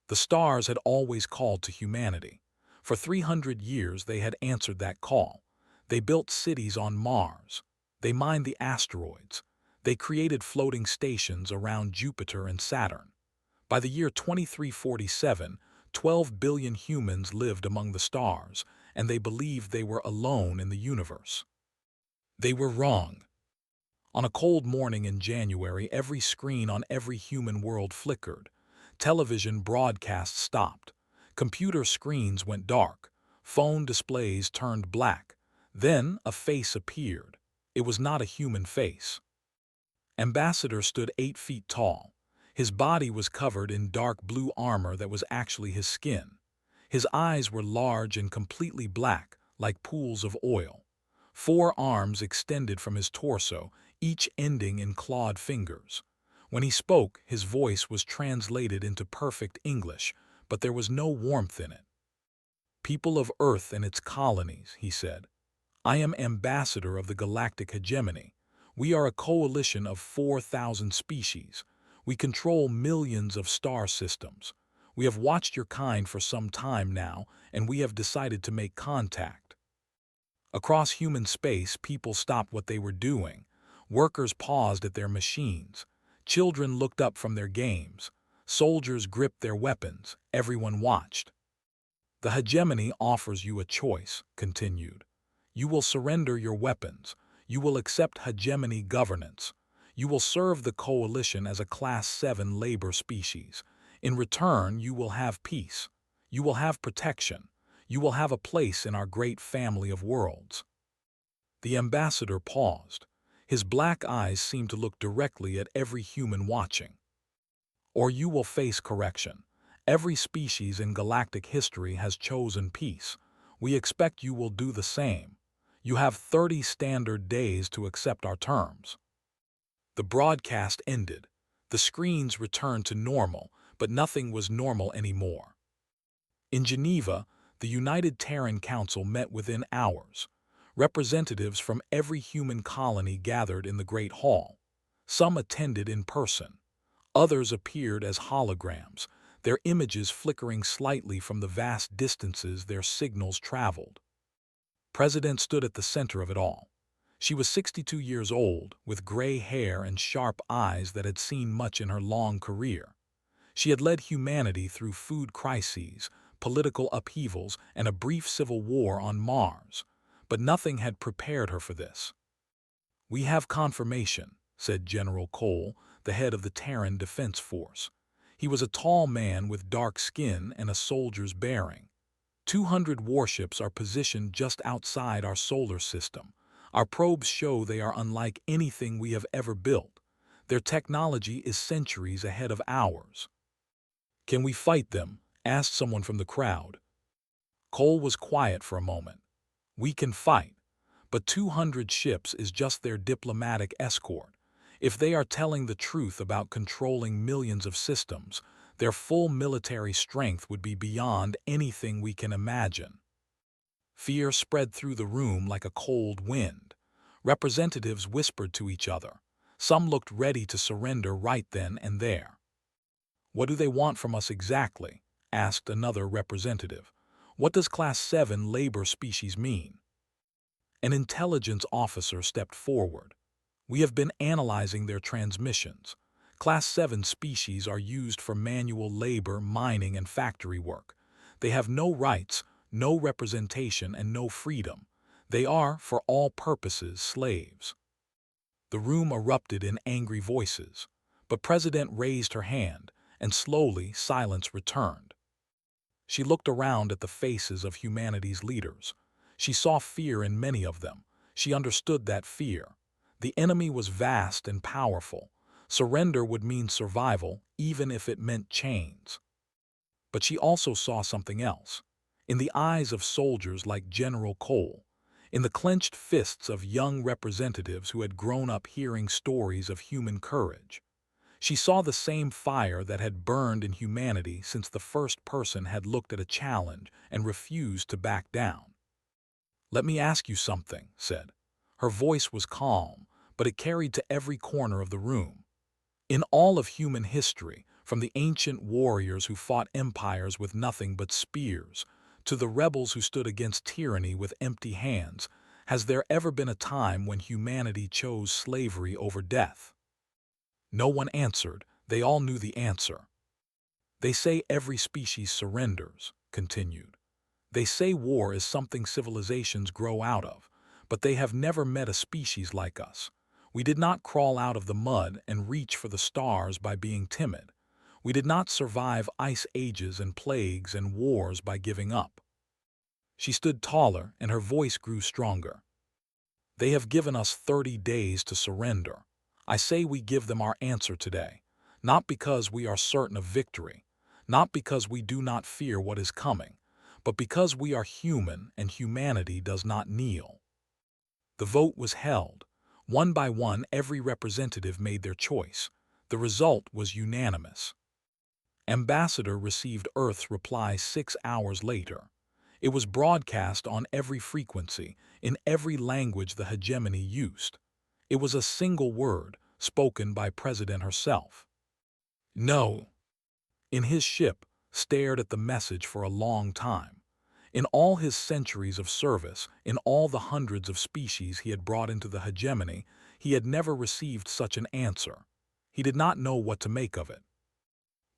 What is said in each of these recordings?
The stars had always called to humanity. For 300 years they had answered that call. They built cities on Mars. They mined the asteroids. They created floating stations around Jupiter and Saturn. By the year 2347, 12 billion humans lived among the stars, and they believed they were alone in the universe. They were wrong. On a cold morning in January, every screen on every human world flickered. Television broadcasts stopped. Computer screens went dark. Phone displays turned black. Then a face appeared. It was not a human face. Ambassador stood 8 feet tall. His body was covered in dark blue armor that was actually his skin. His eyes were large and completely black, like pools of oil. 4 arms extended from his torso, each ending in clawed fingers. When he spoke, his voice was translated into perfect English, but there was no warmth in it. "People of Earth and its colonies," he said, "I am ambassador of the Galactic Hegemony. We are a coalition of 4,000 species. We control millions of star systems. We have watched your kind for some time now, and we have decided to make contact." Across human space, people stopped what they were doing. Workers paused at their machines. Children looked up from their games. Soldiers gripped their weapons. Everyone watched. "The hegemony offers you a choice," continued. "You will surrender your weapons. You will accept hegemony governance. You will serve the coalition as a Class 7 labor species. In return, you will have peace. You will have protection. You will have a place in our great family of worlds." The ambassador paused. His black eyes seemed to look directly at every human watching. "Or you will face correction. Every species in galactic history has chosen peace. We expect you will do the same. You have 30 standard days to accept our terms." The broadcast ended. The screens returned to normal, but nothing was normal anymore. In Geneva, the United Terran Council met within hours. Representatives from every human colony gathered in the Great Hall. Some attended in person. Others appeared as holograms, their images flickering slightly from the vast distances their signals traveled. President stood at the center of it all. She was 62 years old, with gray hair and sharp eyes that had seen much in her long career. She had led humanity through food crises, political upheavals, and a brief civil war on Mars. But nothing had prepared her for this. "We have confirmation," said General Cole, the head of the Terran Defense Force. He was a tall man with dark skin and a soldier's bearing. 200 warships are positioned just outside our solar system. Our probes show they are unlike anything we have ever built. Their technology is centuries ahead of ours. "Can we fight them?" asked someone from the crowd. Cole was quiet for a moment. "We can fight, but 200 ships is just their diplomatic escort. If they are telling the truth about controlling millions of systems, their full military strength would be beyond anything we can imagine." Fear spread through the room like a cold wind. Representatives whispered to each other. Some looked ready to surrender right then and there. "What do they want from us exactly?" asked another representative. "What does Class 7 labor species mean?" An intelligence officer stepped forward. "We have been analyzing their transmissions. Class 7 species are used for manual labor, mining, and factory work. They have no rights, no representation, and no freedom. They are, for all purposes, slaves." The room erupted in angry voices, but President raised her hand, and slowly silence returned. She looked around at the faces of humanity's leaders. She saw fear in many of them. She understood that fear. The enemy was vast and powerful. Surrender would mean survival, even if it meant chains. But she also saw something else. In the eyes of soldiers like General Cole, in the clenched fists of young representatives who had grown up hearing stories of human courage. She saw the same fire that had burned in humanity since the first person had looked at a challenge and refused to back down. "Let me ask you something," said. Her voice was calm, but it carried to every corner of the room. "In all of human history, From the ancient warriors who fought empires with nothing but spears, to the rebels who stood against tyranny with empty hands, has there ever been a time when humanity chose slavery over death? No one answered. They all knew the answer. They say every species surrenders, continued. They say war is something civilizations grow out of, but they have never met a species like us. We did not crawl out of the mud and reach for the stars by being timid. We did not survive ice ages and plagues and wars by giving up. She stood taller and her voice grew stronger. They have given us 30 days to surrender. I say we give them our answer today, not because we are certain of victory, not because we do not fear what is coming, but because we are human and humanity does not kneel. The vote was held. One by one, every representative made their choice. The result was unanimous. Ambassador received Earth's reply 6 hours later. It was broadcast on every frequency, in every language the hegemony used. It was a single word, spoken by President herself. No. In his ship, stared at the message for a long time. In all his centuries of service, in all the hundreds of species he had brought into the hegemony, he had never received such an answer. He did not know what to make of it.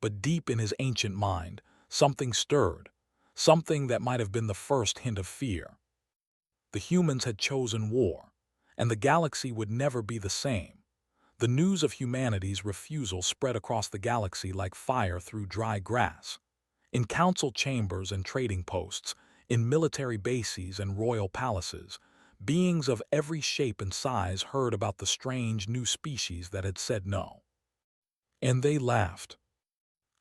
But deep in his ancient mind, something stirred, something that might have been the first hint of fear. The humans had chosen war, and the galaxy would never be the same. The news of humanity's refusal spread across the galaxy like fire through dry grass. In council chambers and trading posts, in military bases and royal palaces, beings of every shape and size heard about the strange new species that had said no. And they laughed.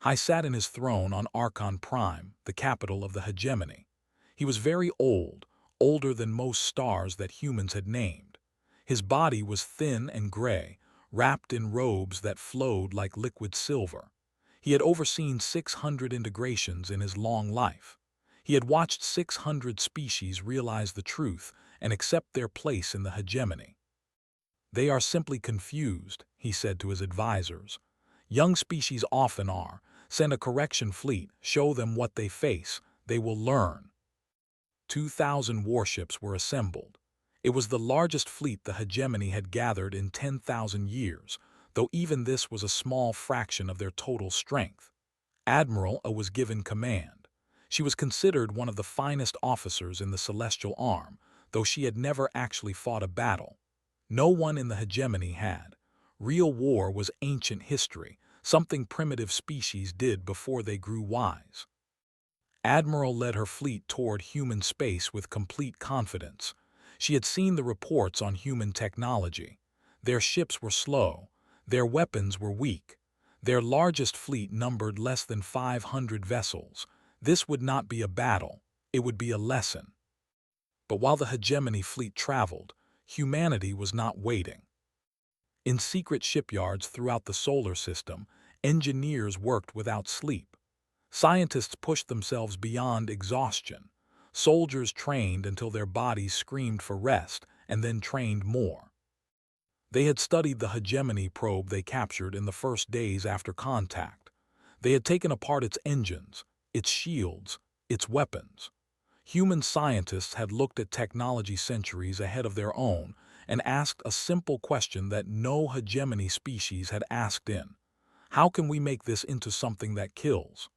He sat in his throne on Archon Prime, the capital of the hegemony. He was very old, older than most stars that humans had named. His body was thin and gray, wrapped in robes that flowed like liquid silver. He had overseen 600 integrations in his long life. He had watched 600 species realize the truth and accept their place in the hegemony. They are simply confused, he said to his advisors. Young species often are. Send a correction fleet, show them what they face, they will learn. 2,000 warships were assembled. It was the largest fleet the hegemony had gathered in 10,000 years, though even this was a small fraction of their total strength. Admiral A was given command. She was considered one of the finest officers in the Celestial Arm, though she had never actually fought a battle. No one in the hegemony had. Real war was ancient history, something primitive species did before they grew wise. Admiral led her fleet toward human space with complete confidence. She had seen the reports on human technology. Their ships were slow. Their weapons were weak. Their largest fleet numbered less than 500 vessels. This would not be a battle. It would be a lesson. But while the hegemony fleet traveled, humanity was not waiting. In secret shipyards throughout the solar system, engineers worked without sleep. Scientists pushed themselves beyond exhaustion. Soldiers trained until their bodies screamed for rest and then trained more. They had studied the hegemony probe they captured in the first days after contact. They had taken apart its engines, its shields, its weapons. Human scientists had looked at technology centuries ahead of their own and asked a simple question that no hegemony species had asked in. How can we make this into something that kills?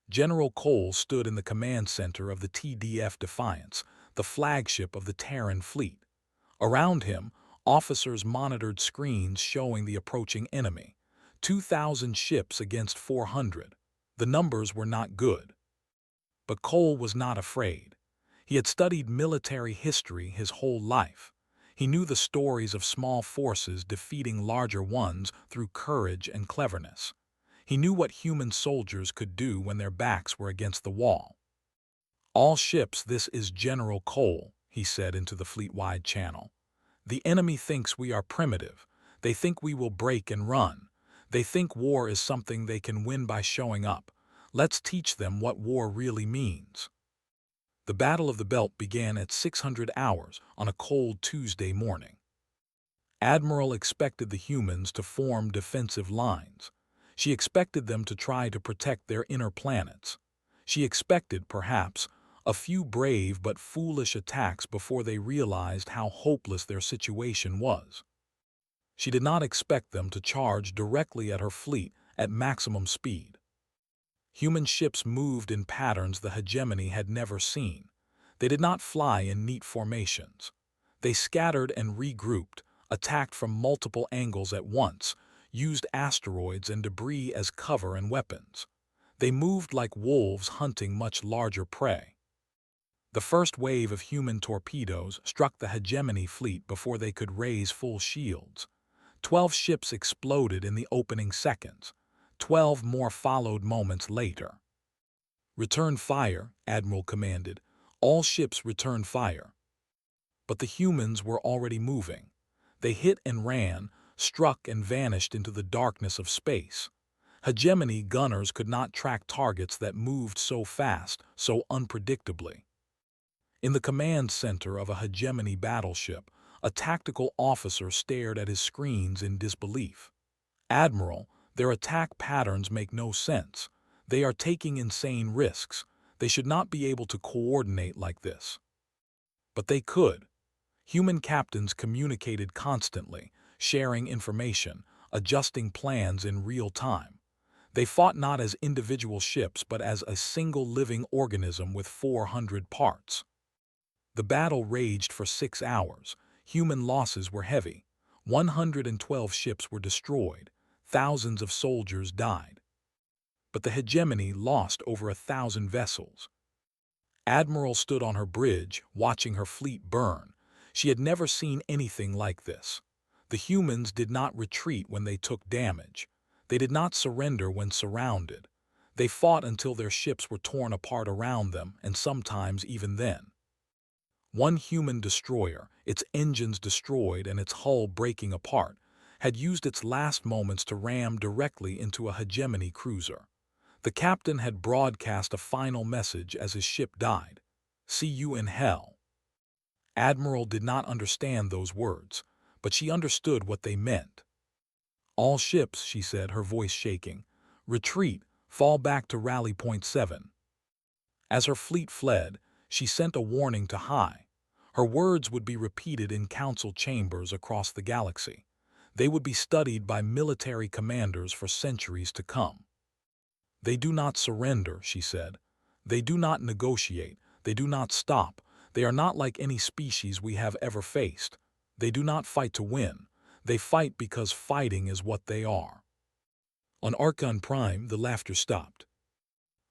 General Cole stood in the command center of the TDF Defiance, the flagship of the Terran fleet. Around him, officers monitored screens showing the approaching enemy. 2,000 ships against 400. The numbers were not good. But Cole was not afraid. He had studied military history his whole life. He knew the stories of small forces defeating larger ones through courage and cleverness. He knew what human soldiers could do when their backs were against the wall. All ships, this is General Cole, he said into the fleet-wide channel. The enemy thinks we are primitive. They think we will break and run. They think war is something they can win by showing up. Let's teach them what war really means. The Battle of the Belt began at 600 hours on a cold Tuesday morning. Admiral expected the humans to form defensive lines. She expected them to try to protect their inner planets. She expected, perhaps, a few brave but foolish attacks before they realized how hopeless their situation was. She did not expect them to charge directly at her fleet at maximum speed. Human ships moved in patterns the hegemony had never seen. They did not fly in neat formations. They scattered and regrouped, attacked from multiple angles at once, used asteroids and debris as cover and weapons. They moved like wolves hunting much larger prey. The first wave of human torpedoes struck the hegemony fleet before they could raise full shields. 12 ships exploded in the opening seconds. 12 more followed moments later. "Return fire," Admiral commanded. All ships returned fire. But the humans were already moving. They hit and ran, struck and vanished into the darkness of space. Hegemony gunners could not track targets that moved so fast, so unpredictably. In the command center of a hegemony battleship, a tactical officer stared at his screens in disbelief. "Admiral, their attack patterns make no sense. They are taking insane risks. They should not be able to coordinate like this." But they could. Human captains communicated constantly, sharing information, adjusting plans in real time. They fought not as individual ships but as a single living organism with 400 parts. The battle raged for 6 hours. Human losses were heavy. 112 ships were destroyed. Thousands of soldiers died. But the hegemony lost over 1,000 vessels. Admiral stood on her bridge, watching her fleet burn. She had never seen anything like this. The humans did not retreat when they took damage. They did not surrender when surrounded. They fought until their ships were torn apart around them, and sometimes even then. One human destroyer, its engines destroyed and its hull breaking apart, had used its last moments to ram directly into a hegemony cruiser. The captain had broadcast a final message as his ship died: "See you in hell." Admiral did not understand those words, but she understood what they meant. "All ships," she said, her voice shaking, "retreat, fall back to rally point 7. As her fleet fled, she sent a warning to High. Her words would be repeated in council chambers across the galaxy. They would be studied by military commanders for centuries to come. "They do not surrender," she said. "They do not negotiate. They do not stop. They are not like any species we have ever faced. They do not fight to win. They fight because fighting is what they are." On Archon Prime, the laughter stopped.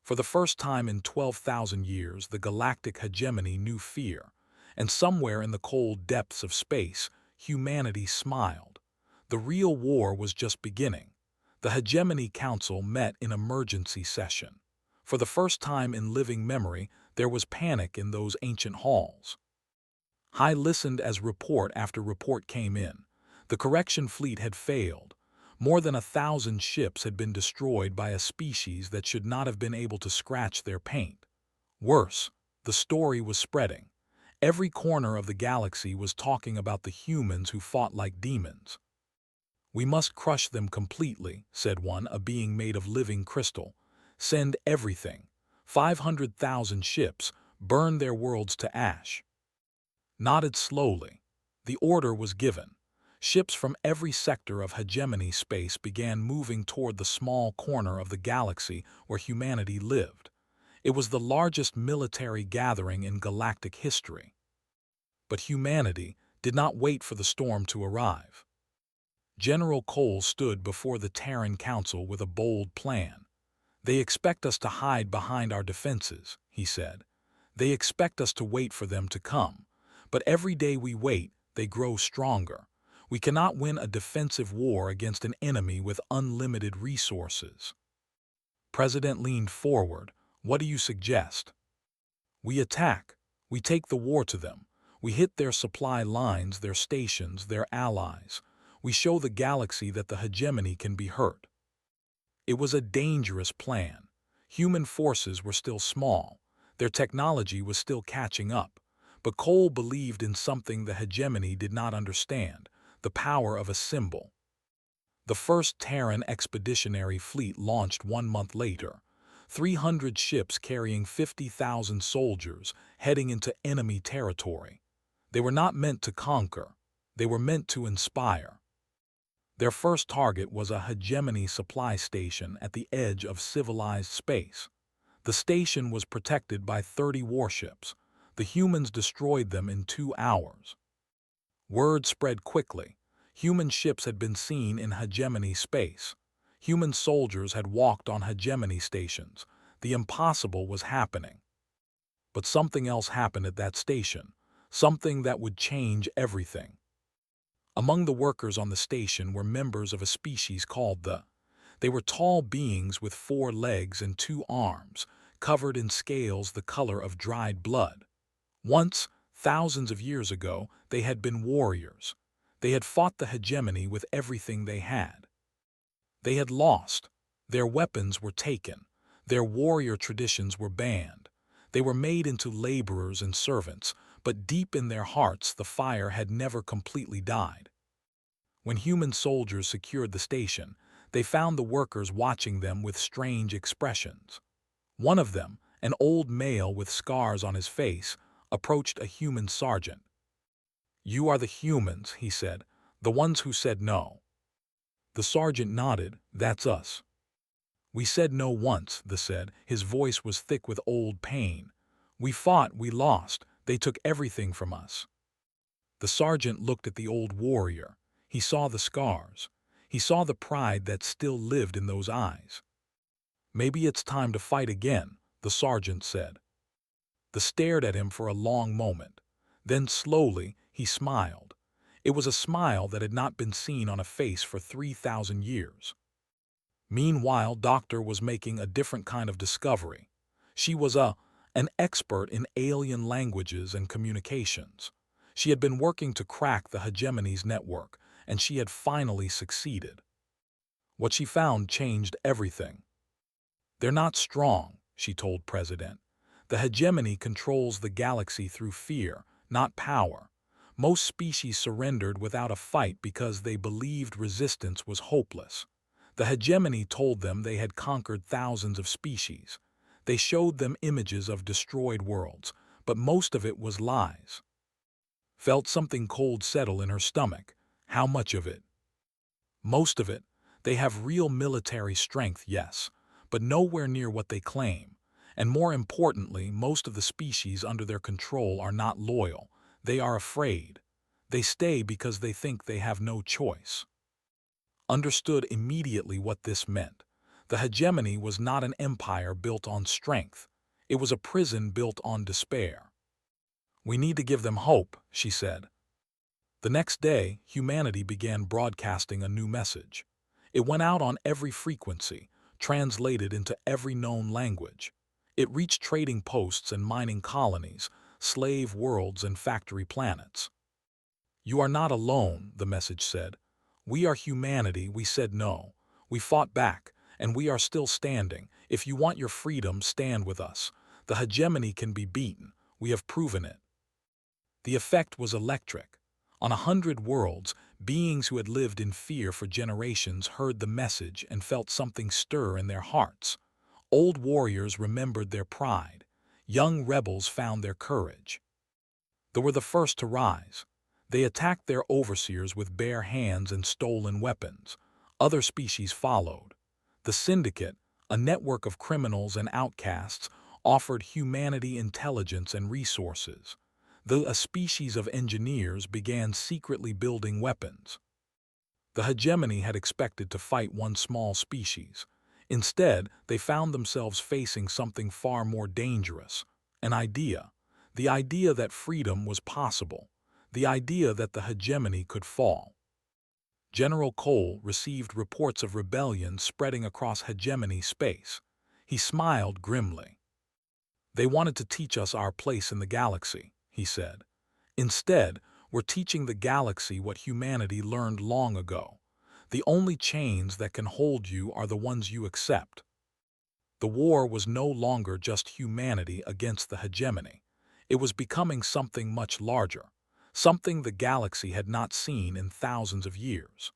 For the first time in 12,000 years, the galactic hegemony knew fear, and somewhere in the cold depths of space, humanity smiled. The real war was just beginning. The Hegemony Council met in emergency session. For the first time in living memory, there was panic in those ancient halls. High listened as report after report came in. The correction fleet had failed. More than 1,000 ships had been destroyed by a species that should not have been able to scratch their paint. Worse, the story was spreading. Every corner of the galaxy was talking about the humans who fought like demons. "We must crush them completely," said one, a being made of living crystal. "Send everything. 500,000 ships, burn their worlds to ash." Nodded slowly. The order was given. Ships from every sector of hegemony space began moving toward the small corner of the galaxy where humanity lived. It was the largest military gathering in galactic history. But humanity did not wait for the storm to arrive. General Cole stood before the Terran Council with a bold plan. "They expect us to hide behind our defenses," he said. "They expect us to wait for them to come. But every day we wait, they grow stronger. We cannot win a defensive war against an enemy with unlimited resources." President leaned forward. "What do you suggest?" "We attack. We take the war to them. We hit their supply lines, their stations, their allies. We show the galaxy that the hegemony can be hurt." It was a dangerous plan. Human forces were still small. Their technology was still catching up. But Cole believed in something the hegemony did not understand: the power of a symbol. The first Terran expeditionary fleet launched 1 month later, 300 ships carrying 50,000 soldiers heading into enemy territory. They were not meant to conquer, they were meant to inspire. Their first target was a hegemony supply station at the edge of civilized space. The station was protected by 30 warships. The humans destroyed them in 2 hours. Word spread quickly. Human ships had been seen in hegemony space. Human soldiers had walked on hegemony stations. The impossible was happening. But something else happened at that station, something that would change everything. Among the workers on the station were members of a species called the. They were tall beings with 4 legs and 2 arms, covered in scales the color of dried blood. Once, thousands of years ago, they had been warriors. They had fought the hegemony with everything they had. They had lost. Their weapons were taken. Their warrior traditions were banned. They were made into laborers and servants, but deep in their hearts the fire had never completely died. When human soldiers secured the station, they found the workers watching them with strange expressions. One of them, an old male with scars on his face, approached a human sergeant. "You are the humans," he said, "the ones who said no." The sergeant nodded. "That's us." "We said no once," the said. His voice was thick with old pain. "We fought, we lost. They took everything from us." The sergeant looked at the old warrior. He saw the scars. He saw the pride that still lived in those eyes. "Maybe it's time to fight again," the sergeant said. They stared at him for a long moment. Then slowly he smiled. It was a smile that had not been seen on a face for 3,000 years. Meanwhile, Doctor was making a different kind of discovery. She was an expert in alien languages and communications. She had been working to crack the hegemony's network, and she had finally succeeded. What she found changed everything. "They're not strong," she told President. "The hegemony controls the galaxy through fear, not power. Most species surrendered without a fight because they believed resistance was hopeless. The hegemony told them they had conquered thousands of species. They showed them images of destroyed worlds, but most of it was lies." Felt something cold settle in her stomach. How much of it? Most of it. They have real military strength, yes, but nowhere near what they claim. And more importantly, most of the species under their control are not loyal. They are afraid. They stay because they think they have no choice. Understood immediately what this meant. The hegemony was not an empire built on strength. It was a prison built on despair. "We need to give them hope," she said. The next day, humanity began broadcasting a new message. It went out on every frequency, translated into every known language. It reached trading posts and mining colonies, slave worlds and factory planets. "You are not alone," the message said. "We are humanity, we said no. We fought back, and we are still standing. If you want your freedom, stand with us. The hegemony can be beaten. We have proven it." The effect was electric. On 100 worlds, beings who had lived in fear for generations heard the message and felt something stir in their hearts. Old warriors remembered their pride. Young rebels found their courage. They were the first to rise. They attacked their overseers with bare hands and stolen weapons. Other species followed. The Syndicate, a network of criminals and outcasts, offered humanity intelligence and resources. A species of engineers began secretly building weapons. The hegemony had expected to fight one small species. Instead, they found themselves facing something far more dangerous. An idea. The idea that freedom was possible. The idea that the hegemony could fall. General Cole received reports of rebellion spreading across hegemony space. He smiled grimly. "They wanted to teach us our place in the galaxy," he said. "Instead, we're teaching the galaxy what humanity learned long ago. The only chains that can hold you are the ones you accept." The war was no longer just humanity against the hegemony. It was becoming something much larger, something the galaxy had not seen in thousands of years.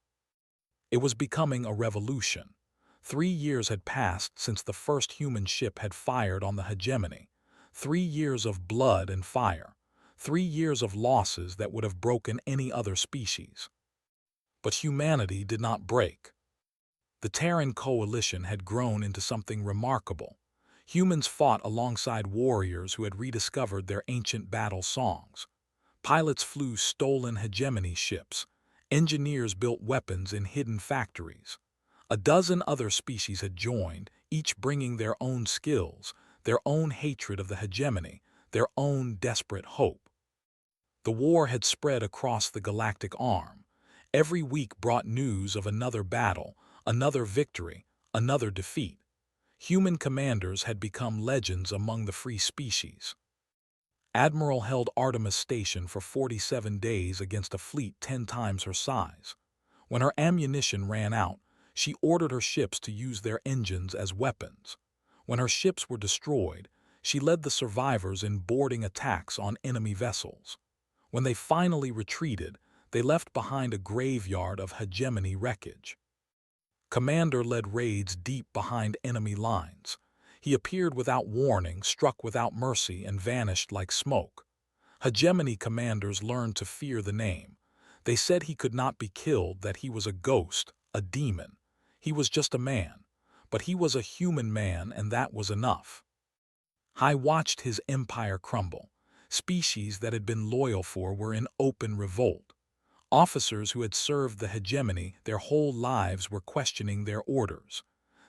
It was becoming a revolution. 3 years had passed since the first human ship had fired on the hegemony. 3 years of blood and fire. 3 years of losses that would have broken any other species. But humanity did not break. The Terran coalition had grown into something remarkable. Humans fought alongside warriors who had rediscovered their ancient battle songs. Pilots flew stolen hegemony ships. Engineers built weapons in hidden factories. A dozen other species had joined, each bringing their own skills, their own hatred of the hegemony, their own desperate hope. The war had spread across the galactic arm. Every week brought news of another battle, another victory, another defeat. Human commanders had become legends among the free species. Admiral held Artemis Station for 47 days against a fleet 10 times her size. When her ammunition ran out, she ordered her ships to use their engines as weapons. When her ships were destroyed, she led the survivors in boarding attacks on enemy vessels. When they finally retreated, they left behind a graveyard of hegemony wreckage. Commander led raids deep behind enemy lines. He appeared without warning, struck without mercy, and vanished like smoke. Hegemony commanders learned to fear the name. They said he could not be killed, that he was a ghost, a demon. He was just a man. But he was a human man, and that was enough. I watched his empire crumble. Species that had been loyal were in open revolt. Officers who had served the hegemony their whole lives were questioning their orders.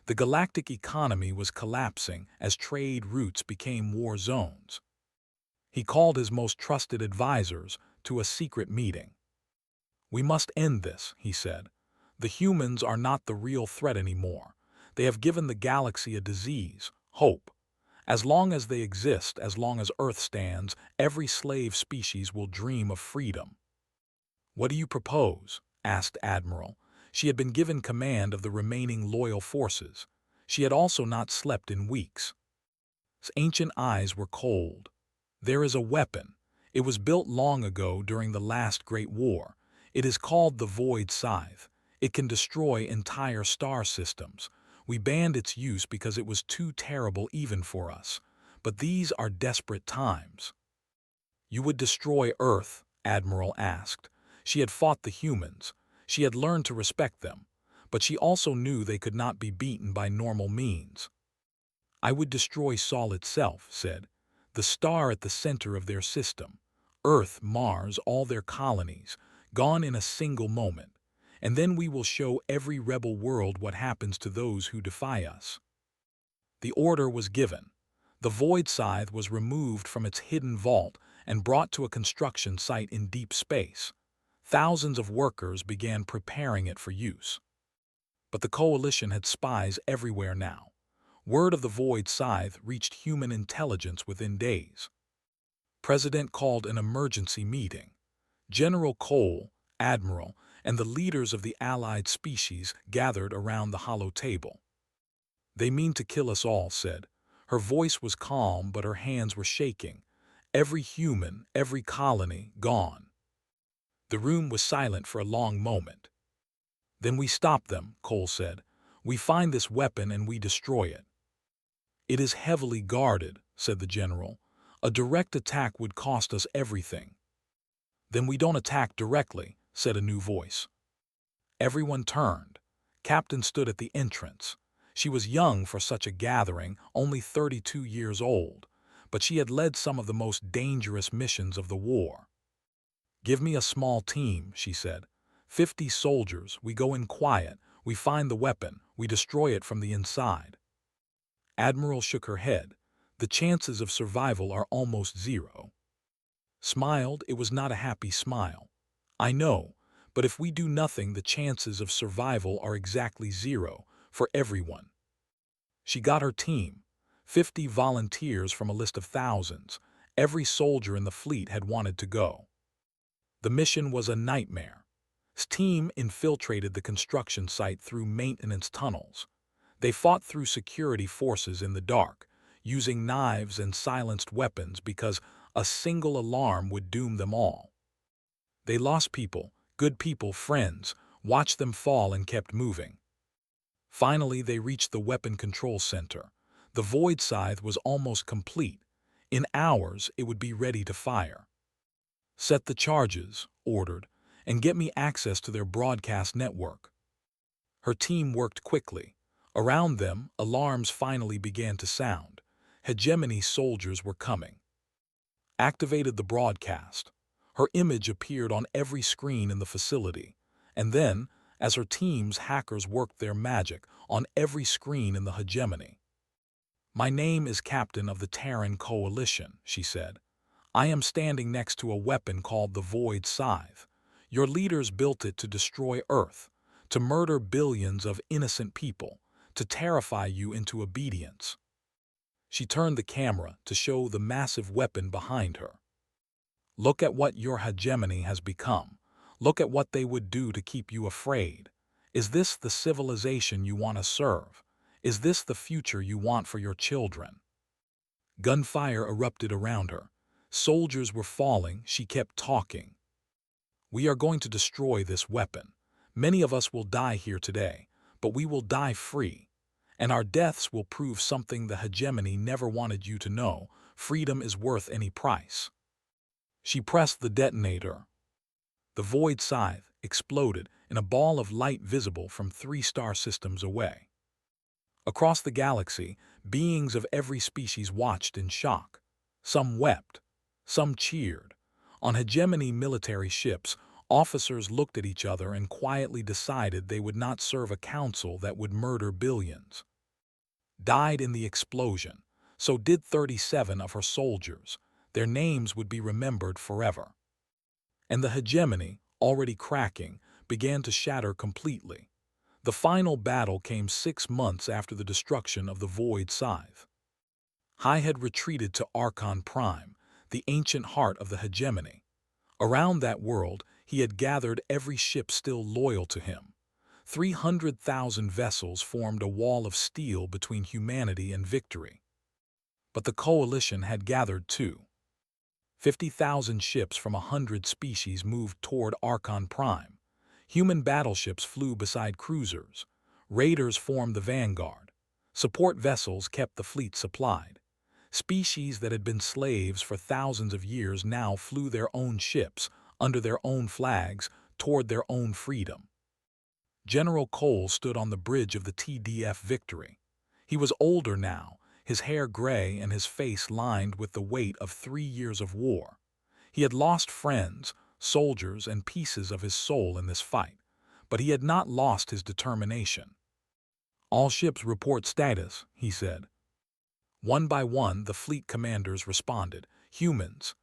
The galactic economy was collapsing as trade routes became war zones. He called his most trusted advisors to a secret meeting. "We must end this," he said. "The humans are not the real threat anymore. They have given the galaxy a disease, hope. As long as they exist, as long as Earth stands, every slave species will dream of freedom." "What do you propose?" asked Admiral. She had been given command of the remaining loyal forces. She had also not slept in weeks. His ancient eyes were cold. "There is a weapon. It was built long ago during the last Great War. It is called the Void Scythe. It can destroy entire star systems. We banned its use because it was too terrible even for us. But these are desperate times." "You would destroy Earth?" Admiral asked. She had fought the humans. She had learned to respect them. But she also knew they could not be beaten by normal means. "I would destroy Sol itself," said. "The star at the center of their system. Earth, Mars, all their colonies, gone in a single moment. And then we will show every rebel world what happens to those who defy us." The order was given. The Void Scythe was removed from its hidden vault and brought to a construction site in deep space. Thousands of workers began preparing it for use. But the coalition had spies everywhere now. Word of the Void Scythe reached human intelligence within days. President called an emergency meeting. General Cole, Admiral, and the leaders of the allied species gathered around the hollow table. "They mean to kill us all," said. Her voice was calm, but her hands were shaking. "Every human, every colony, gone." The room was silent for a long moment. "Then we stop them," Cole said. "We find this weapon and we destroy it." "It is heavily guarded," said the general. "A direct attack would cost us everything." "Then we don't attack directly," said a new voice. Everyone turned. Captain stood at the entrance. She was young for such a gathering, only 32 years old, but she had led some of the most dangerous missions of the war. "Give me a small team," she said. 50 soldiers, we go in quiet, we find the weapon, we destroy it from the inside." Admiral shook her head. "The chances of survival are almost zero." Smiled, it was not a happy smile. "I know, but if we do nothing, the chances of survival are exactly zero, for everyone." She got her team, 50 volunteers from a list of thousands. Every soldier in the fleet had wanted to go. The mission was a nightmare. His team infiltrated the construction site through maintenance tunnels. They fought through security forces in the dark, using knives and silenced weapons because a single alarm would doom them all. They lost people, good people, friends. watched them fall and kept moving. Finally, they reached the weapon control center. The void scythe was almost complete. In hours, it would be ready to fire. "Set the charges," ordered, "and get me access to their broadcast network." Her team worked quickly. Around them, alarms finally began to sound. Hegemony soldiers were coming. Activated the broadcast. Her image appeared on every screen in the facility. And then, as her team's hackers worked their magic, on every screen in the hegemony. "My name is Captain of the Terran Coalition," she said. "I am standing next to a weapon called the Void Scythe. Your leaders built it to destroy Earth, to murder billions of innocent people, to terrify you into obedience." She turned the camera to show the massive weapon behind her. "Look at what your hegemony has become. Look at what they would do to keep you afraid. Is this the civilization you want to serve? Is this the future you want for your children?" Gunfire erupted around her. Soldiers were falling. She kept talking. "We are going to destroy this weapon. Many of us will die here today, but we will die free. And our deaths will prove something the hegemony never wanted you to know: freedom is worth any price." She pressed the detonator. The void scythe exploded in a ball of light visible from 3 star systems away. Across the galaxy, beings of every species watched in shock. Some wept. Some cheered. On hegemony military ships, officers looked at each other and quietly decided they would not serve a council that would murder billions. Died in the explosion. So did 37 of her soldiers. Their names would be remembered forever. And the hegemony, already cracking, began to shatter completely. The final battle came 6 months after the destruction of the Void Scythe. High had retreated to Archon Prime, the ancient heart of the hegemony. Around that world, he had gathered every ship still loyal to him. 300,000 vessels formed a wall of steel between humanity and victory. But the coalition had gathered too. 50,000 ships from 100 species moved toward Archon Prime. Human battleships flew beside cruisers. Raiders formed the vanguard. Support vessels kept the fleet supplied. Species that had been slaves for thousands of years now flew their own ships, under their own flags, toward their own freedom. General Cole stood on the bridge of the TDF Victory. He was older now, his hair gray and his face lined with the weight of 3 years of war. He had lost friends, soldiers, and pieces of his soul in this fight, but he had not lost his determination. "All ships report status," he said. One by one, the fleet commanders responded. Humans.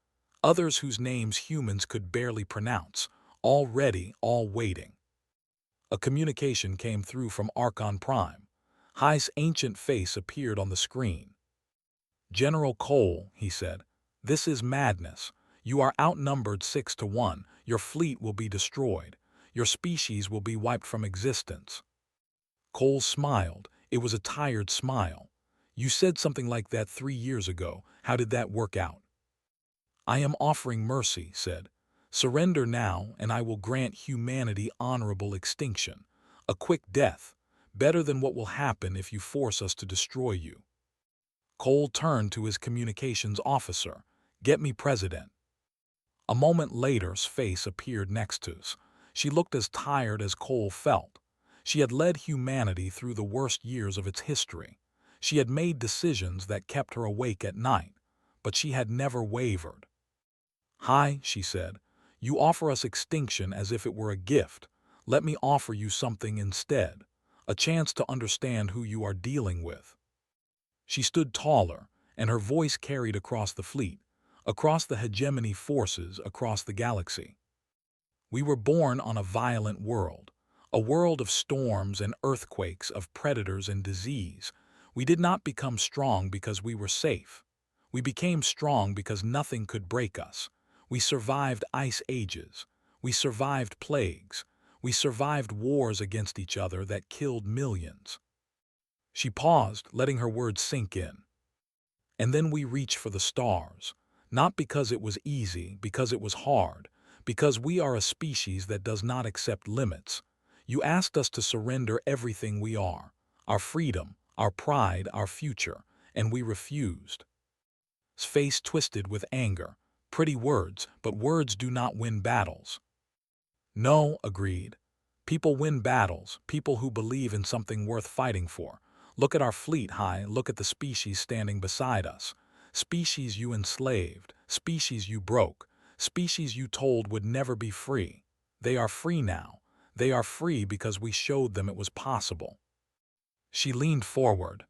Others whose names humans could barely pronounce. All ready, all waiting. A communication came through from Archon Prime. High's ancient face appeared on the screen. "General Cole," he said, "this is madness. You are outnumbered 6-1. Your fleet will be destroyed. Your species will be wiped from existence." Cole smiled. It was a tired smile. "You said something like that 3 years ago. How did that work out?" "I am offering mercy," said. "Surrender now, and I will grant humanity honorable extinction. A quick death, better than what will happen if you force us to destroy you." Cole turned to his communications officer. "Get me President." A moment later, his face appeared next to his. She looked as tired as Cole felt. She had led humanity through the worst years of its history. She had made decisions that kept her awake at night, but she had never wavered. "Hi," she said. "You offer us extinction as if it were a gift. Let me offer you something instead. A chance to understand who you are dealing with." She stood taller, and her voice carried across the fleet, across the hegemony forces, across the galaxy. "We were born on a violent world, a world of storms and earthquakes, of predators and disease. We did not become strong because we were safe. We became strong because nothing could break us. We survived ice ages. We survived plagues. We survived wars against each other that killed millions." She paused, letting her words sink in. "And then we reached for the stars, not because it was easy, because it was hard, because we are a species that does not accept limits. You asked us to surrender everything we are, our freedom, our pride, our future, and we refused. His face twisted with anger. Pretty words, but words do not win battles. No, agreed. People win battles, people who believe in something worth fighting for. Look at our fleet, High, look at the species standing beside us. Species you enslaved, species you broke, species you told would never be free. They are free now. They are free because we showed them it was possible. She leaned forward.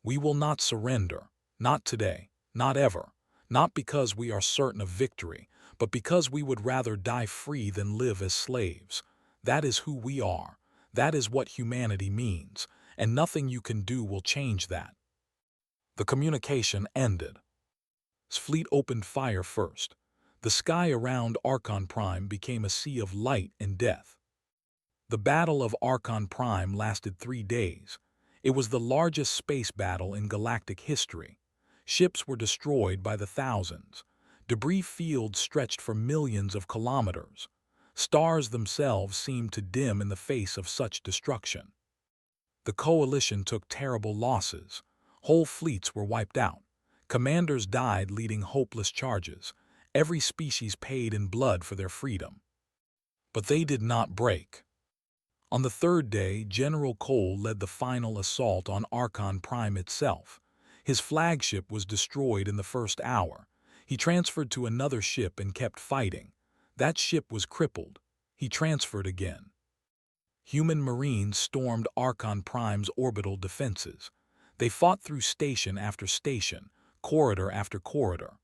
We will not surrender, not today, not ever, not because we are certain of victory, but because we would rather die free than live as slaves. That is who we are. That is what humanity means, and nothing you can do will change that. The communication ended. His fleet opened fire first. The sky around Archon Prime became a sea of light and death. The Battle of Archon Prime lasted 3 days. It was the largest space battle in galactic history. Ships were destroyed by the thousands. Debris fields stretched for millions of kilometers. Stars themselves seemed to dim in the face of such destruction. The coalition took terrible losses. Whole fleets were wiped out. Commanders died leading hopeless charges. Every species paid in blood for their freedom. But they did not break. On the 3rd day, General Cole led the final assault on Archon Prime itself. His flagship was destroyed in the first hour. He transferred to another ship and kept fighting. That ship was crippled. He transferred again. Human Marines stormed Archon Prime's orbital defenses. They fought through station after station, corridor after corridor.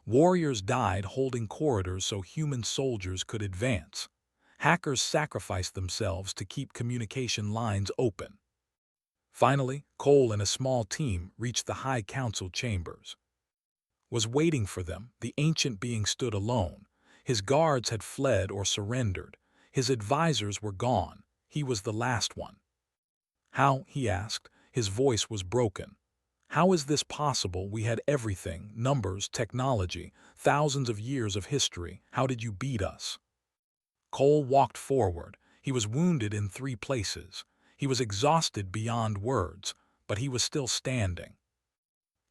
Warriors died holding corridors so human soldiers could advance. Hackers sacrificed themselves to keep communication lines open. Finally, Cole and a small team reached the High Council chambers. Was waiting for them, the ancient being stood alone. His guards had fled or surrendered. His advisors were gone. He was the last one. How, he asked, his voice was broken. How is this possible? We had everything, numbers, technology, thousands of years of history. How did you beat us? Cole walked forward. He was wounded in 3 places. He was exhausted beyond words, but he was still standing.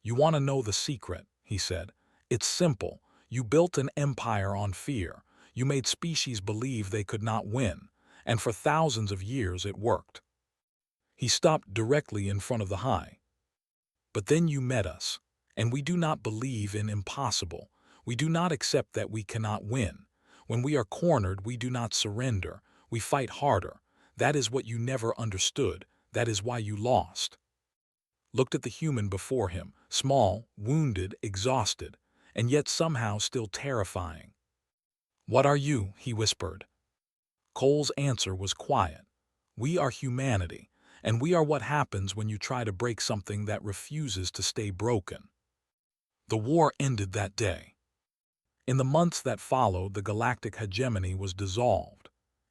You want to know the secret, he said. It's simple. You built an empire on fear. You made species believe they could not win, and for thousands of years it worked. He stopped directly in front of the High. But then you met us, and we do not believe in impossible. We do not accept that we cannot win. When we are cornered, we do not surrender. We fight harder. That is what you never understood. That is why you lost. Looked at the human before him, small, wounded, exhausted, and yet somehow still terrifying. What are you? He whispered. Cole's answer was quiet. We are humanity, and we are what happens when you try to break something that refuses to stay broken. The war ended that day. In the months that followed, the galactic hegemony was dissolved.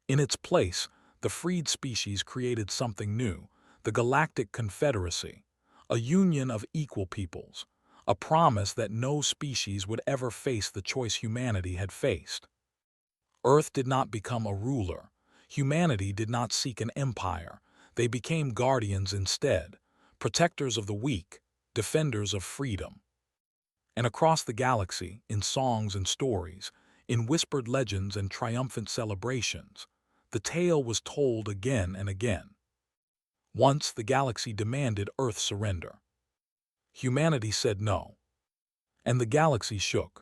In its place, the freed species created something new, the Galactic Confederacy, a union of equal peoples, a promise that no species would ever face the choice humanity had faced. Earth did not become a ruler. Humanity did not seek an empire. They became guardians instead, protectors of the weak, defenders of freedom. And across the galaxy, in songs and stories, in whispered legends and triumphant celebrations, the tale was told again and again. Once the galaxy demanded Earth's surrender. Humanity said no. And the galaxy shook.